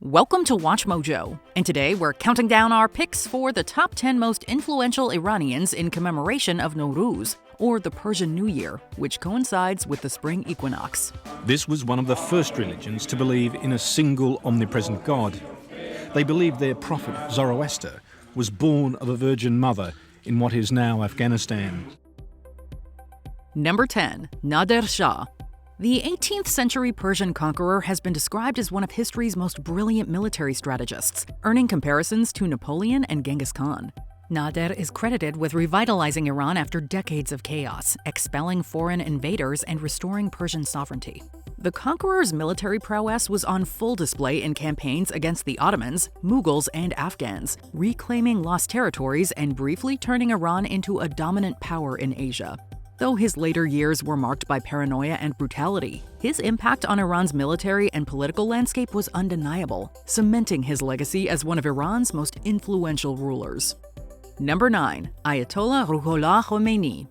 Welcome to WatchMojo, and today we're counting down our picks for the top 10 most influential Iranians in commemoration of Nowruz, or the Persian New Year, which coincides with the spring equinox. This was one of the first religions to believe in a single omnipresent God. They believed their prophet, Zoroaster, was born of a virgin mother in what is now Afghanistan. Number 10. Nader Shah. The 18th century Persian conqueror has been described as one of history's most brilliant military strategists, earning comparisons to Napoleon and Genghis Khan. Nader is credited with revitalizing Iran after decades of chaos, expelling foreign invaders and restoring Persian sovereignty. The conqueror's military prowess was on full display in campaigns against the Ottomans, Mughals, and Afghans, reclaiming lost territories and briefly turning Iran into a dominant power in Asia. Though his later years were marked by paranoia and brutality, his impact on Iran's military and political landscape was undeniable, cementing his legacy as one of Iran's most influential rulers. Number 9. Ayatollah Khomeini.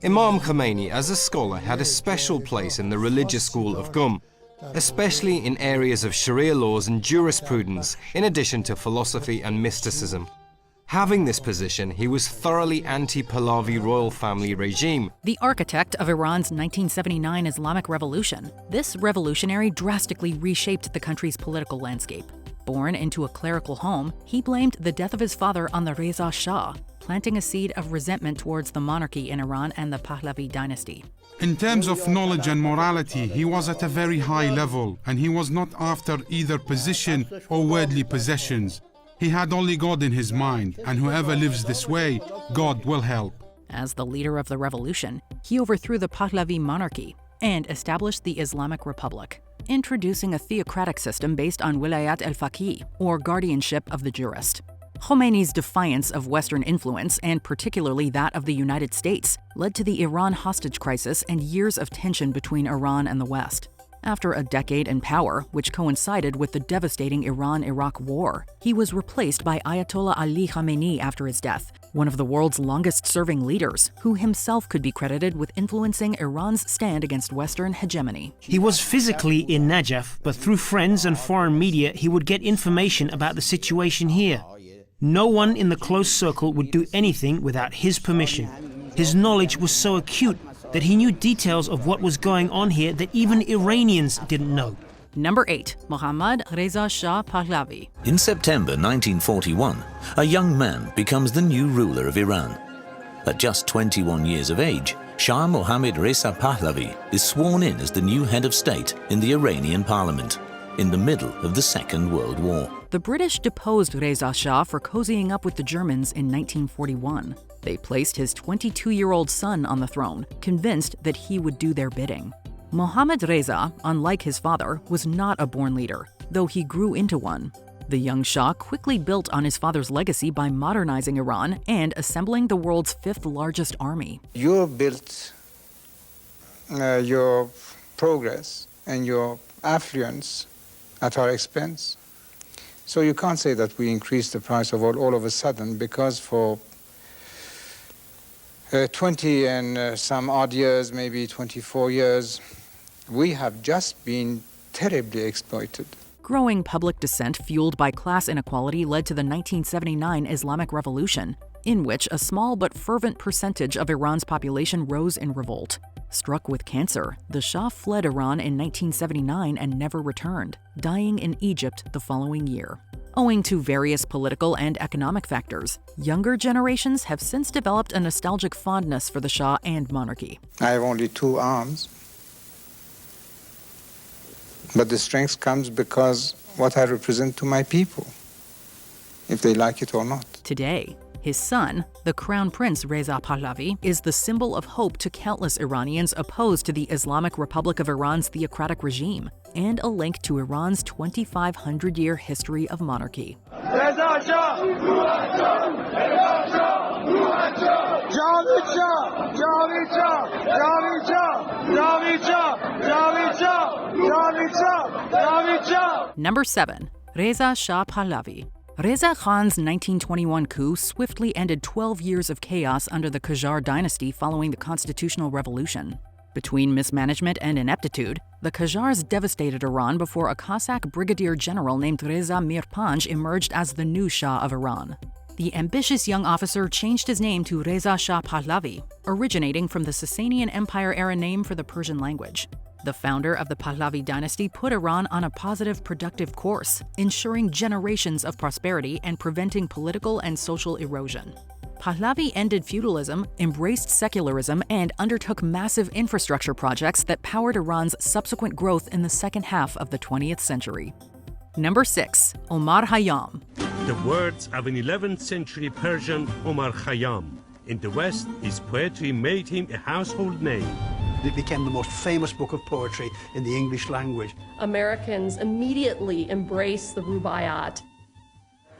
Imam Khomeini, as a scholar, had a special place in the religious school of Qum, especially in areas of Sharia laws and jurisprudence, in addition to philosophy and mysticism. Having this position, he was thoroughly anti-Pahlavi royal family regime. The architect of Iran's 1979 Islamic Revolution, this revolutionary drastically reshaped the country's political landscape. Born into a clerical home, he blamed the death of his father on the Reza Shah, planting a seed of resentment towards the monarchy in Iran and the Pahlavi dynasty. In terms of knowledge and morality, he was at a very high level, and he was not after either position or worldly possessions. He had only God in his mind, and whoever lives this way, God will help. As the leader of the revolution, he overthrew the Pahlavi monarchy and established the Islamic Republic, introducing a theocratic system based on wilayat al-faqih, or guardianship of the jurist. Khomeini's defiance of Western influence, and particularly that of the United States, led to the Iran hostage crisis and years of tension between Iran and the West. After a decade in power, which coincided with the devastating Iran-Iraq War, he was replaced by Ayatollah Ali Khamenei after his death, one of the world's longest-serving leaders, who himself could be credited with influencing Iran's stand against Western hegemony. He was physically in Najaf, but through friends and foreign media, he would get information about the situation here. No one in the close circle would do anything without his permission. His knowledge was so acute that he knew details of what was going on here that even Iranians didn't know. Number 8. Mohammad Reza Shah Pahlavi. In September 1941, a young man becomes the new ruler of Iran. At just 21 years of age, Shah Mohammad Reza Pahlavi is sworn in as the new head of state in the Iranian parliament, in the middle of the Second World War. The British deposed Reza Shah for cozying up with the Germans in 1941. They placed his 22-year-old son on the throne, convinced that he would do their bidding. Mohammad Reza, unlike his father, was not a born leader, though he grew into one. The young Shah quickly built on his father's legacy by modernizing Iran and assembling the world's fifth-largest army. You built your progress and your affluence at our expense. So you can't say that we increased the price of oil all of a sudden, because for 20 and some odd years, maybe 24 years, we have just been terribly exploited. Growing public dissent fueled by class inequality led to the 1979 Islamic Revolution, in which a small but fervent percentage of Iran's population rose in revolt. Struck with cancer, the Shah fled Iran in 1979 and never returned, dying in Egypt the following year. Owing to various political and economic factors, younger generations have since developed a nostalgic fondness for the Shah and monarchy. I have only two arms, but the strength comes because what I represent to my people, if they like it or not. Today, his son, the Crown Prince Reza Pahlavi, is the symbol of hope to countless Iranians opposed to the Islamic Republic of Iran's theocratic regime, and a link to Iran's 2,500-year history of monarchy. Reza Shah! Reza Shah! Javid Shah! Javid Shah! Javid Shah! Javid Shah! Javid Shah! Javid Shah! Javid Shah! Number 7. Reza Shah Pahlavi. Reza Khan's 1921 coup swiftly ended 12 years of chaos under the Qajar dynasty following the constitutional revolution. Between mismanagement and ineptitude, the Qajars devastated Iran before a Cossack brigadier general named Reza Mirpanj emerged as the new Shah of Iran. The ambitious young officer changed his name to Reza Shah Pahlavi, originating from the Sasanian Empire-era name for the Persian language. The founder of the Pahlavi dynasty put Iran on a positive, productive course, ensuring generations of prosperity and preventing political and social erosion. Pahlavi ended feudalism, embraced secularism, and undertook massive infrastructure projects that powered Iran's subsequent growth in the second half of the 20th century. Number 6. Omar Khayyam. The words of an 11th century Persian, Omar Khayyam. In the West, his poetry made him a household name. It became the most famous book of poetry in the English language. Americans immediately embraced the Rubaiyat.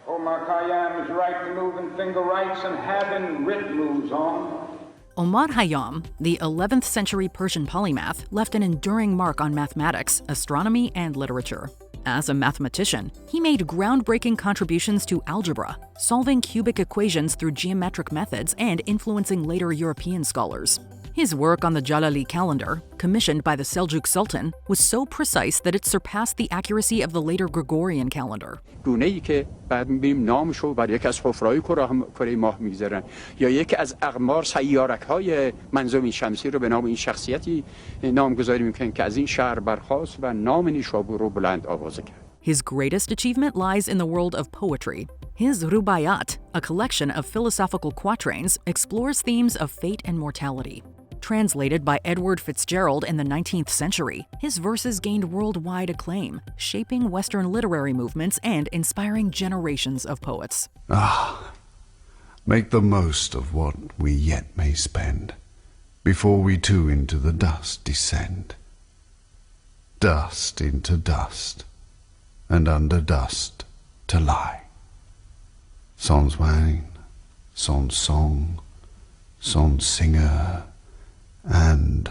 Omar Khayyam is right to move in finger rights and having writ moves on. Omar Khayyam, the 11th century Persian polymath, left an enduring mark on mathematics, astronomy, and literature. As a mathematician, he made groundbreaking contributions to algebra, solving cubic equations through geometric methods and influencing later European scholars. His work on the Jalali calendar, commissioned by the Seljuk Sultan, was so precise that it surpassed the accuracy of the later Gregorian calendar. گونه‌ای که بعد می‌بینیم نامشو بر یکی از حفره‌های کره ماه می‌گذارن یا یکی از اقمار سیارک‌های منظومه شمسی رو به نام این شخصیتی نامگذاری می‌کنن که از این شهر برخاست و نام نیشابور رو بلند آوازه کرد. His greatest achievement lies in the world of poetry. His Rubaiyat, a collection of philosophical quatrains, explores themes of fate and mortality. Translated by Edward Fitzgerald in the 19th century, his verses gained worldwide acclaim, shaping Western literary movements and inspiring generations of poets. Make the most of what we yet may spend, before we too into the dust descend. Dust into dust, and under dust to lie. Sans wine, sans song, sans singer, and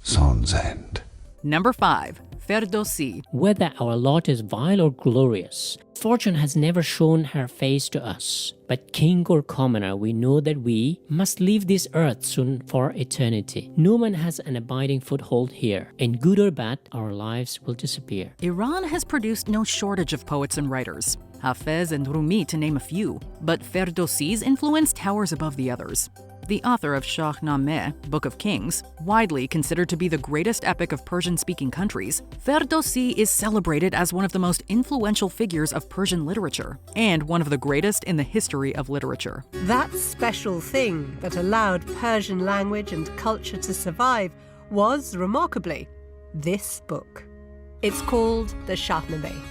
sans end. Number 5. Ferdowsi. Whether our lot is vile or glorious, fortune has never shown her face to us. But king or commoner, we know that we must leave this earth soon for eternity. No man has an abiding foothold here. In good or bad, our lives will disappear. Iran has produced no shortage of poets and writers, Hafez and Rumi to name a few, but Ferdowsi's influence towers above the others. The author of Shahnameh, Book of Kings, widely considered to be the greatest epic of Persian-speaking countries, Ferdowsi is celebrated as one of the most influential figures of Persian literature and one of the greatest in the history of literature. That special thing that allowed Persian language and culture to survive was, remarkably, this book. It's called the Shahnameh.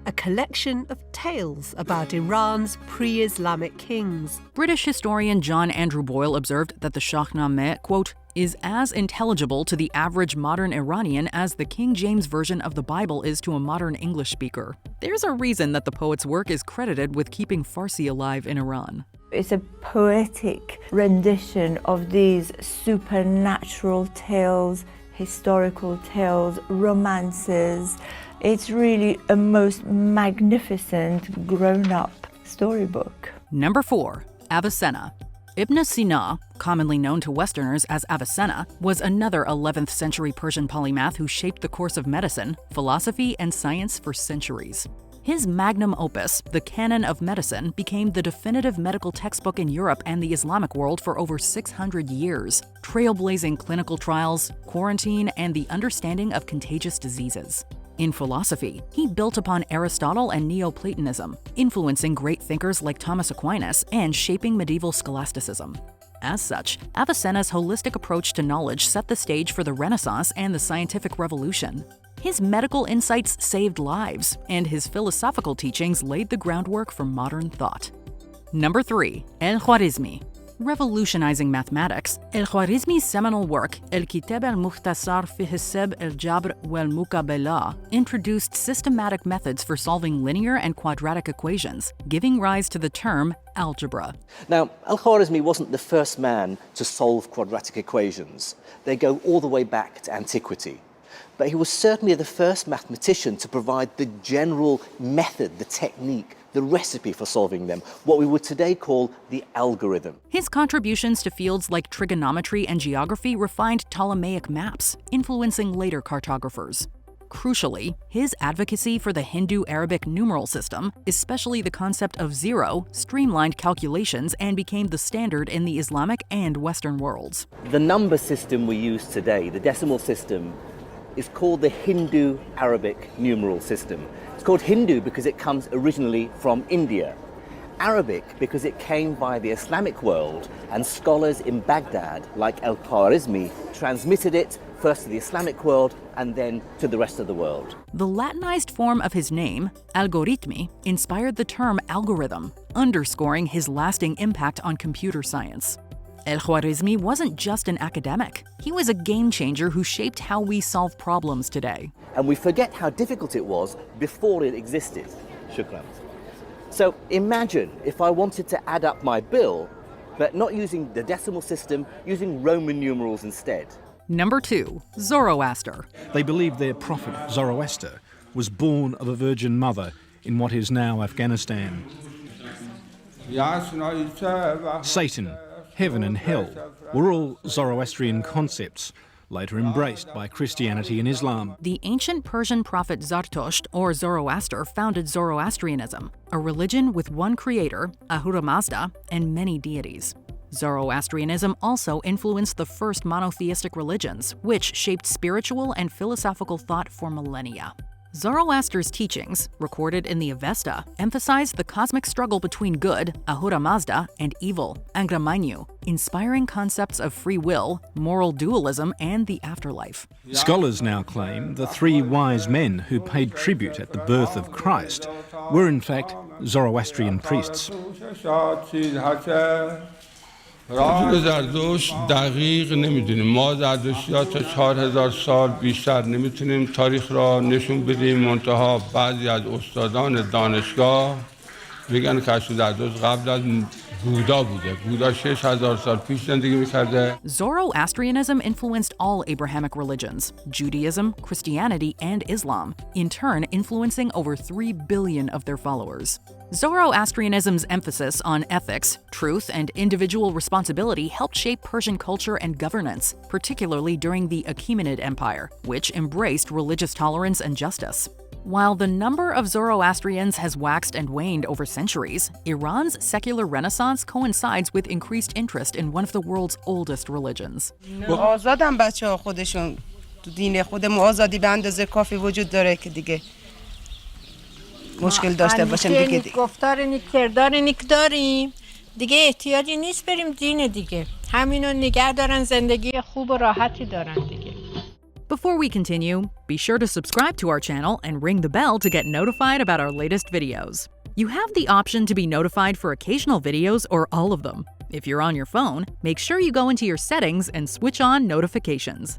A collection of tales about Iran's pre-Islamic kings. British historian John Andrew Boyle observed that the Shahnameh, quote, is as intelligible to the average modern Iranian as the King James Version of the Bible is to a modern English speaker. There's a reason that the poet's work is credited with keeping Farsi alive in Iran. It's a poetic rendition of these supernatural tales, historical tales, romances. It's really a most magnificent, grown-up storybook. Number 4. Avicenna. Ibn Sina, commonly known to Westerners as Avicenna, was another 11th century Persian polymath who shaped the course of medicine, philosophy, and science for centuries. His magnum opus, the Canon of Medicine, became the definitive medical textbook in Europe and the Islamic world for over 600 years, trailblazing clinical trials, quarantine, and the understanding of contagious diseases. In philosophy, he built upon Aristotle and Neoplatonism, influencing great thinkers like Thomas Aquinas and shaping medieval scholasticism. As such, Avicenna's holistic approach to knowledge set the stage for the Renaissance and the scientific revolution. His medical insights saved lives, and his philosophical teachings laid the groundwork for modern thought. Number 3. Al-Khwarizmi. Revolutionizing mathematics, Al-Khwarizmi's seminal work, Al-Kitab al-Mukhtasar fi Hisab al-Jabr wal-Mukabala, introduced systematic methods for solving linear and quadratic equations, giving rise to the term algebra. Now, Al-Khwarizmi wasn't the first man to solve quadratic equations. They go all the way back to antiquity. But he was certainly the first mathematician to provide the general method, the technique the recipe for solving them, what we would today call the algorithm. His contributions to fields like trigonometry and geography refined Ptolemaic maps, influencing later cartographers. Crucially, his advocacy for the Hindu-Arabic numeral system, especially the concept of zero, streamlined calculations and became the standard in the Islamic and Western worlds. The number system we use today, the decimal system, is called the Hindu-Arabic numeral system. It's called Hindu because it comes originally from India. Arabic because it came by the Islamic world, and scholars in Baghdad, like Al-Khwarizmi, transmitted it first to the Islamic world and then to the rest of the world. The Latinized form of his name, Algoritmi, inspired the term algorithm, underscoring his lasting impact on computer science. Al-Khwarizmi wasn't just an academic. He was a game changer who shaped how we solve problems today. And we forget how difficult it was before it existed. Shukran. So imagine if I wanted to add up my bill, but not using the decimal system, using Roman numerals instead. Number 2. Zoroaster. They believed their prophet, Zoroaster, was born of a virgin mother in what is now Afghanistan. Satan, heaven and hell were all Zoroastrian concepts, later embraced by Christianity and Islam. The ancient Persian prophet Zardosht, or Zoroaster, founded Zoroastrianism, a religion with one creator, Ahura Mazda, and many deities. Zoroastrianism also influenced the first monotheistic religions, which shaped spiritual and philosophical thought for millennia. Zoroaster's teachings, recorded in the Avesta, emphasized the cosmic struggle between good, Ahura Mazda, and evil, Agramanyu, inspiring concepts of free will, moral dualism, and the afterlife. Scholars now claim the 3 wise men who paid tribute at the birth of Christ were in fact Zoroastrian priests. راجع زردشت دقیق نمیدونیم. ما زردشتی‌ها تا 4000 سال بیشتر نمیتونیم تاریخ را نشون بدیم. منتها بعضی از استادان دانشگاه میگن که زردشت قبل از بودا بوده. بودا 6000 سال پیش زندگی میکرده. Zoroastrianism influenced all Abrahamic religions, Judaism, Christianity, and Islam, in turn influencing over 3 billion of their followers. Zoroastrianism's emphasis on ethics, truth, and individual responsibility helped shape Persian culture and governance, particularly during the Achaemenid Empire, which embraced religious tolerance and justice. While the number of Zoroastrians has waxed and waned over centuries, Iran's secular renaissance coincides with increased interest in one of the world's oldest religions. آزادن بچه‌ها خودشون تو دین خودمون آزادی به اندازه کافی وجود داره که دیگه مشکل داشته باشن دیگه گفتار نیک کردار نیک داریم دیگه احتیاجی نیست بریم دین دیگه همینو نگه دارن زندگی خوب و راحتی دارن دیگه. Before we continue, be sure to subscribe to our channel and ring the bell to get notified about our latest videos. You have the option to be notified for occasional videos or all of them. If you're on your phone, make sure you go into your settings and switch on notifications.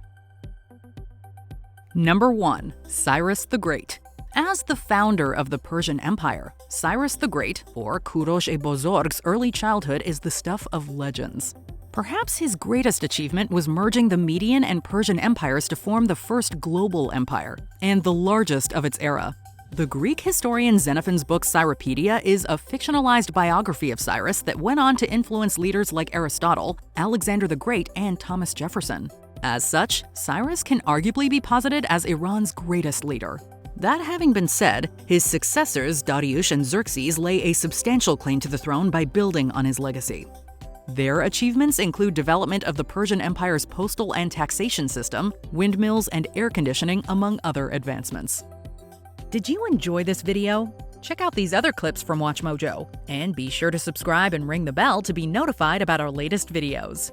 Number 1. Cyrus the Great. As the founder of the Persian Empire, Cyrus the Great, or Kurosh-e-Bozorg's early childhood is the stuff of legends. Perhaps his greatest achievement was merging the Median and Persian empires to form the first global empire, and the largest of its era. The Greek historian Xenophon's book Cyropedia is a fictionalized biography of Cyrus that went on to influence leaders like Aristotle, Alexander the Great, and Thomas Jefferson. As such, Cyrus can arguably be posited as Iran's greatest leader. That having been said, his successors Darius and Xerxes lay a substantial claim to the throne by building on his legacy. Their achievements include development of the Persian Empire's postal and taxation system, windmills, and air conditioning, among other advancements. Did you enjoy this video? Check out these other clips from WatchMojo, and be sure to subscribe and ring the bell to be notified about our latest videos.